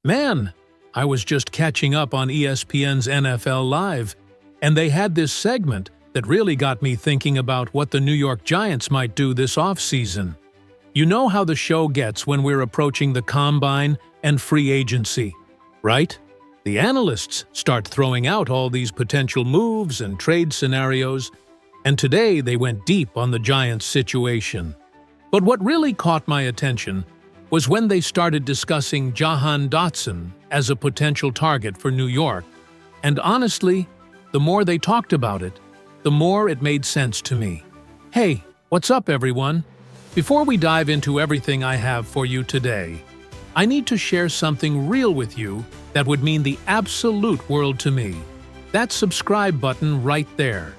Man, I was just catching up on ESPN's NFL Live, and they had this segment that really got me thinking about what the New York Giants might do this offseason. You know how the show gets when we're approaching the combine and free agency, right? The analysts start throwing out all these potential moves and trade scenarios, and today they went deep on the Giants' situation. But what really caught my attention was when they started discussing Jahan Dotson as a potential target for New York. And honestly, the more they talked about it, the more it made sense to me. Hey, what's up everyone? Before we dive into everything I have for you today, I need to share something real with you that would mean the absolute world to me. That subscribe button right there.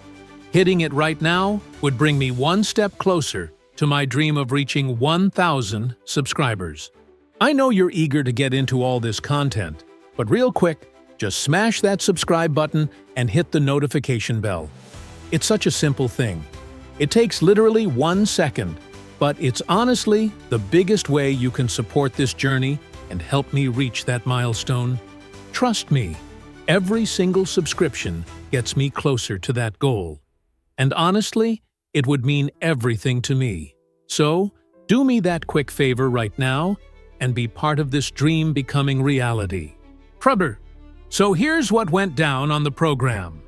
Hitting it right now would bring me one step closer to my dream of reaching 1,000 subscribers. I know you're eager to get into all this content, but real quick, just smash that subscribe button and hit the notification bell. It's such a simple thing. It takes literally 1 second, but it's honestly the biggest way you can support this journey and help me reach that milestone. Trust me, every single subscription gets me closer to that goal. And honestly, it would mean everything to me. So, do me that quick favor right now and be part of this dream becoming reality. Prubber. So here's what went down on the program.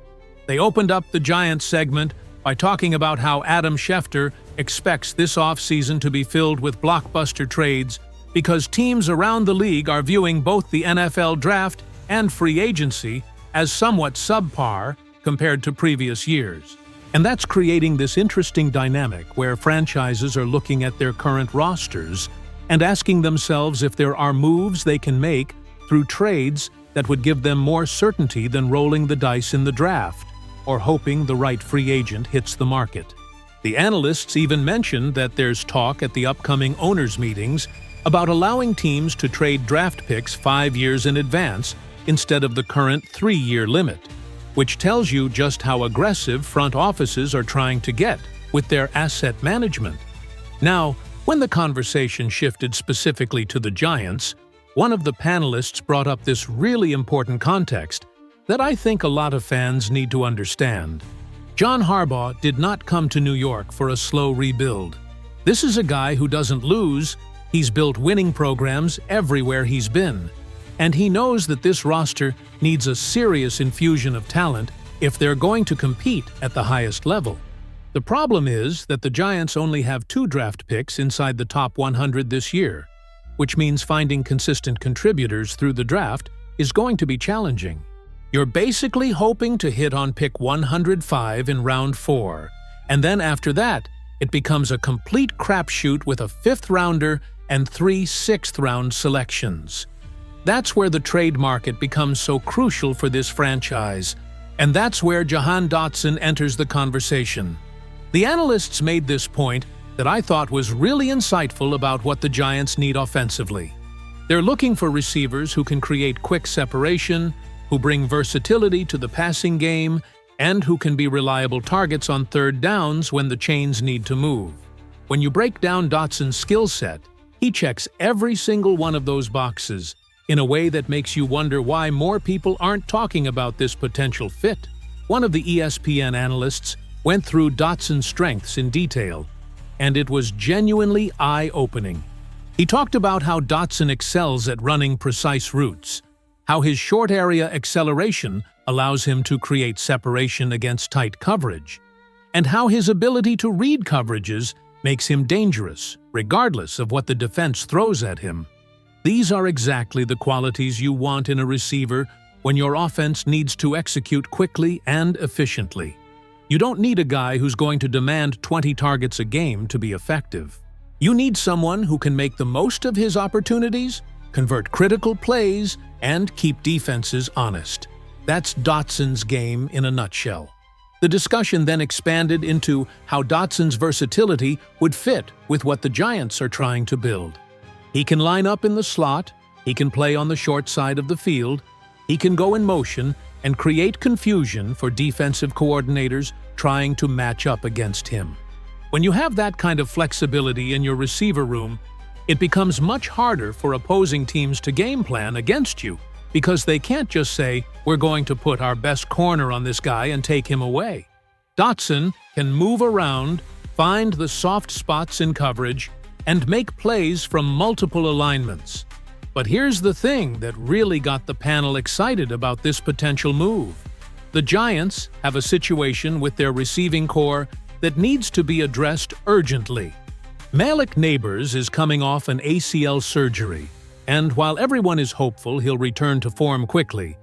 They opened up the Giants segment by talking about how Adam Schefter expects this offseason to be filled with blockbuster trades because teams around the league are viewing both the NFL draft and free agency as somewhat subpar compared to previous years. And that's creating this interesting dynamic where franchises are looking at their current rosters and asking themselves if there are moves they can make through trades that would give them more certainty than rolling the dice in the draft or hoping the right free agent hits the market. The analysts even mentioned that there's talk at the upcoming owners' meetings about allowing teams to trade draft picks 5 years in advance instead of the current 3-year limit, which tells you just how aggressive front offices are trying to get with their asset management. Now, when the conversation shifted specifically to the Giants, one of the panelists brought up this really important context that I think a lot of fans need to understand. John Harbaugh did not come to New York for a slow rebuild. This is a guy who doesn't lose. He's built winning programs everywhere he's been. And he knows that this roster needs a serious infusion of talent if they're going to compete at the highest level. The problem is that the Giants only have 2 draft picks inside the top 100 this year, which means finding consistent contributors through the draft is going to be challenging. You're basically hoping to hit on pick 105 in round 4, and then after that, it becomes a complete crapshoot with a 5th rounder and 3 6th-round selections. That's where the trade market becomes so crucial for this franchise, and that's where Jahan Dotson enters the conversation. The analysts made this point that I thought was really insightful about what the Giants need offensively. They're looking for receivers who can create quick separation, who bring versatility to the passing game, and who can be reliable targets on 3rd downs when the chains need to move. When you break down Dotson's skill set, he checks every single one of those boxes in a way that makes you wonder why more people aren't talking about this potential fit. One of the ESPN analysts went through Dotson's strengths in detail, and it was genuinely eye-opening. He talked about how Dotson excels at running precise routes, how his short area acceleration allows him to create separation against tight coverage, and how his ability to read coverages makes him dangerous, regardless of what the defense throws at him. These are exactly the qualities you want in a receiver when your offense needs to execute quickly and efficiently. You don't need a guy who's going to demand 20 targets a game to be effective. You need someone who can make the most of his opportunities, convert critical plays, and keep defenses honest. That's Dotson's game in a nutshell. The discussion then expanded into how Dotson's versatility would fit with what the Giants are trying to build. He can line up in the slot, he can play on the short side of the field, he can go in motion and create confusion for defensive coordinators trying to match up against him. When you have that kind of flexibility in your receiver room, It becomes much harder for opposing teams to game plan against you because they can't just say, "We're going to put our best corner on this guy and take him away." Dotson can move around, find the soft spots in coverage, and make plays from multiple alignments. But here's the thing that really got the panel excited about this potential move. The Giants have a situation with their receiving core that needs to be addressed urgently. Malik Neighbors is coming off an ACL surgery, and while everyone is hopeful he'll return to form quickly,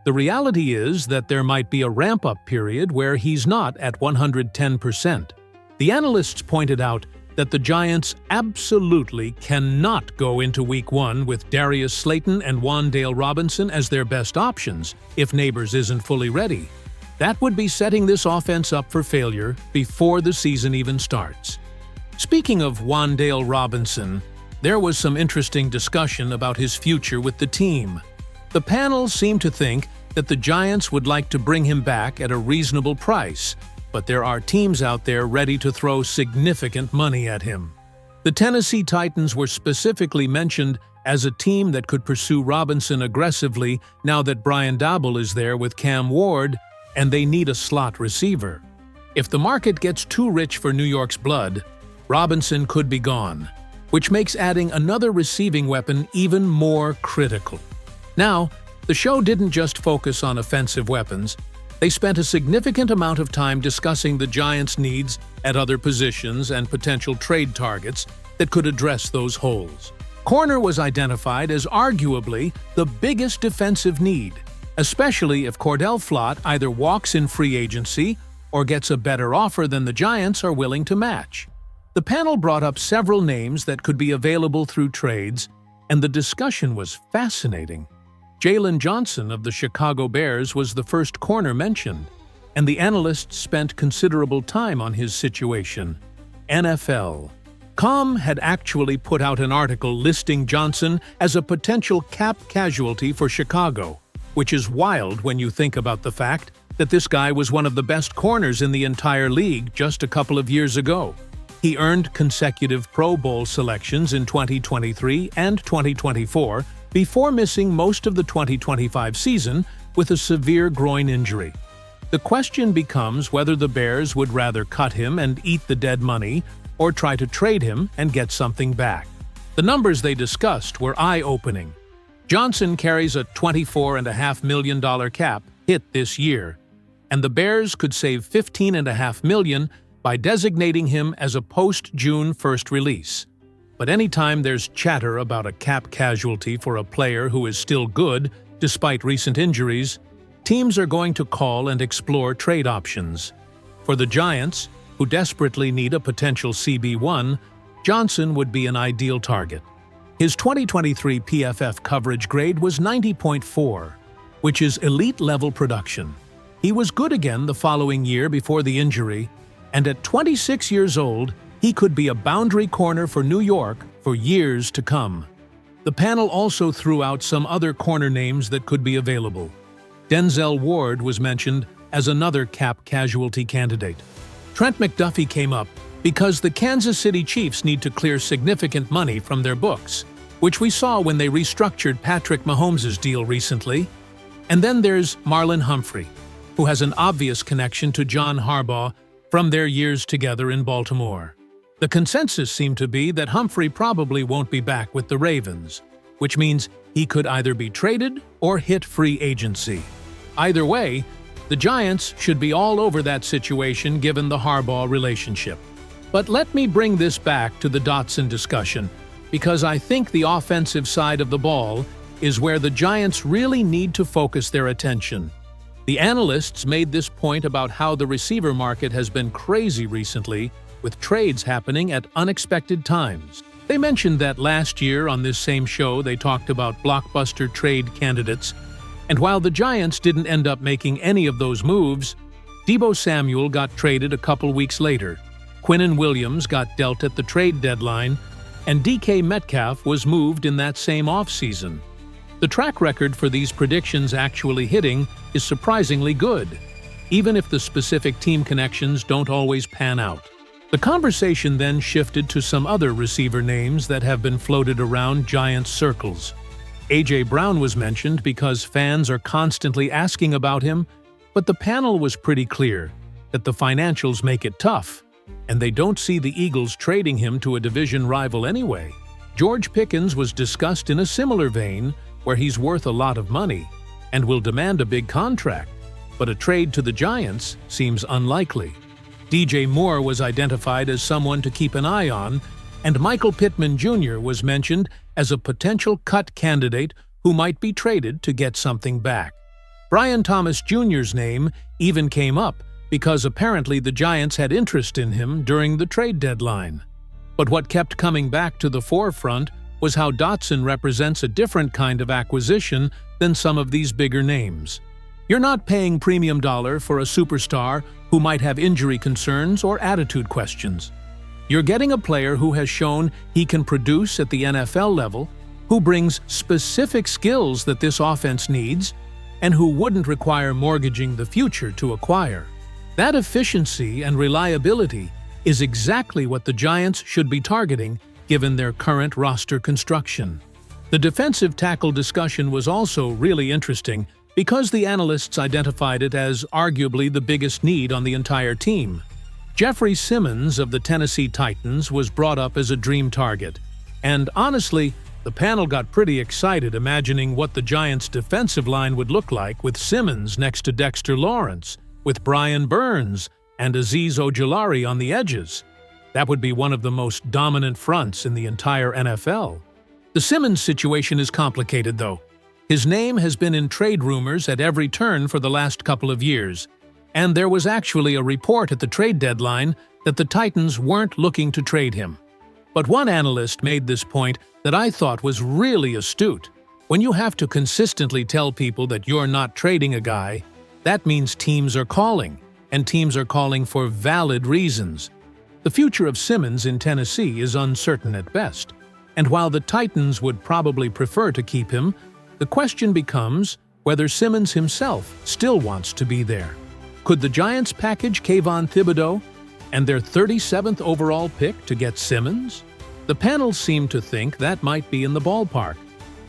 the reality is that there might be a ramp-up period where he's not at 110%. The analysts pointed out that the Giants absolutely cannot go into Week 1 with Darius Slayton and Wan'Dale Robinson as their best options if Neighbors isn't fully ready. That would be setting this offense up for failure before the season even starts. Speaking of Wan'Dale Robinson, there was some interesting discussion about his future with the team. The panel seemed to think that the Giants would like to bring him back at a reasonable price, but there are teams out there ready to throw significant money at him. The Tennessee Titans were specifically mentioned as a team that could pursue Robinson aggressively now that Brian Daboll is there with Cam Ward, and they need a slot receiver. If the market gets too rich for New York's blood, Robinson could be gone, which makes adding another receiving weapon even more critical. Now, the show didn't just focus on offensive weapons. They spent a significant amount of time discussing the Giants' needs at other positions and potential trade targets that could address those holes. Corner was identified as arguably the biggest defensive need, especially if Cordell Flott either walks in free agency or gets a better offer than the Giants are willing to match. The panel brought up several names that could be available through trades, and the discussion was fascinating. Jalen Johnson of the Chicago Bears was the first corner mentioned, and the analysts spent considerable time on his situation. NFL.com had actually put out an article listing Johnson as a potential cap casualty for Chicago, which is wild when you think about the fact that this guy was one of the best corners in the entire league just a couple of years ago. He earned consecutive Pro Bowl selections in 2023 and 2024 before missing most of the 2025 season with a severe groin injury. The question becomes whether the Bears would rather cut him and eat the dead money or try to trade him and get something back. The numbers they discussed were eye-opening. Johnson carries a $24.5 million cap hit this year, and the Bears could save $15.5 million by designating him as a post-June 1st release. But anytime there's chatter about a cap casualty for a player who is still good despite recent injuries, teams are going to call and explore trade options. For the Giants, who desperately need a potential CB1, Johnson would be an ideal target. His 2023 PFF coverage grade was 90.4, which is elite-level production. He was good again the following year before the injury, and at 26 years old, he could be a boundary corner for New York for years to come. The panel also threw out some other corner names that could be available. Denzel Ward was mentioned as another cap casualty candidate. Trent McDuffie came up because the Kansas City Chiefs need to clear significant money from their books, which we saw when they restructured Patrick Mahomes' deal recently. And then there's Marlon Humphrey, who has an obvious connection to John Harbaugh from their years together in Baltimore. The consensus seemed to be that Humphrey probably won't be back with the Ravens, which means he could either be traded or hit free agency. Either way, the Giants should be all over that situation given the Harbaugh relationship. But let me bring this back to the Dotson discussion, because I think the offensive side of the ball is where the Giants really need to focus their attention. The analysts made this point about how the receiver market has been crazy recently, with trades happening at unexpected times. They mentioned that last year on this same show they talked about blockbuster trade candidates, and while the Giants didn't end up making any of those moves, Deebo Samuel got traded a couple weeks later, Quinnen Williams got dealt at the trade deadline, and DK Metcalf was moved in that same offseason. The track record for these predictions actually hitting is surprisingly good, even if the specific team connections don't always pan out. The conversation then shifted to some other receiver names that have been floated around Giants circles. A.J. Brown was mentioned because fans are constantly asking about him, but the panel was pretty clear that the financials make it tough, and they don't see the Eagles trading him to a division rival anyway. George Pickens was discussed in a similar vein, where he's worth a lot of money and will demand a big contract, but a trade to the Giants seems unlikely. DJ Moore was identified as someone to keep an eye on, and Michael Pittman Jr. was mentioned as a potential cut candidate who might be traded to get something back. Brian Thomas Jr.'s name even came up because apparently the Giants had interest in him during the trade deadline. But what kept coming back to the forefront was how Dotson represents a different kind of acquisition than some of these bigger names. You're not paying premium dollar for a superstar who might have injury concerns or attitude questions. You're getting a player who has shown he can produce at the NFL level, who brings specific skills that this offense needs, and who wouldn't require mortgaging the future to acquire. That efficiency and reliability is exactly what the Giants should be targeting given their current roster construction. The defensive tackle discussion was also really interesting because the analysts identified it as arguably the biggest need on the entire team. Jeffrey Simmons of the Tennessee Titans was brought up as a dream target, and honestly, the panel got pretty excited imagining what the Giants' defensive line would look like with Simmons next to Dexter Lawrence, with Brian Burns and Azeez Ojulari on the edges. That would be one of the most dominant fronts in the entire NFL. The Simmons situation is complicated, though. His name has been in trade rumors at every turn for the last couple of years, and there was actually a report at the trade deadline that the Titans weren't looking to trade him. But one analyst made this point that I thought was really astute. When you have to consistently tell people that you're not trading a guy, that means teams are calling, and teams are calling for valid reasons. The future of Simmons in Tennessee is uncertain at best, and while the Titans would probably prefer to keep him, the question becomes whether Simmons himself still wants to be there. Could the Giants package Kayvon Thibodeau and their 37th overall pick to get Simmons? The panel seemed to think that might be in the ballpark,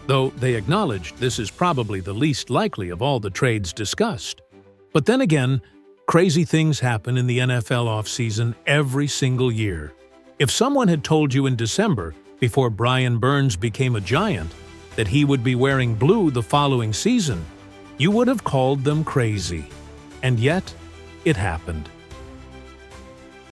though they acknowledged this is probably the least likely of all the trades discussed. But then again, crazy things happen in the NFL offseason every single year. If someone had told you in December, before Brian Burns became a Giant, that he would be wearing blue the following season, you would have called them crazy. And yet, it happened.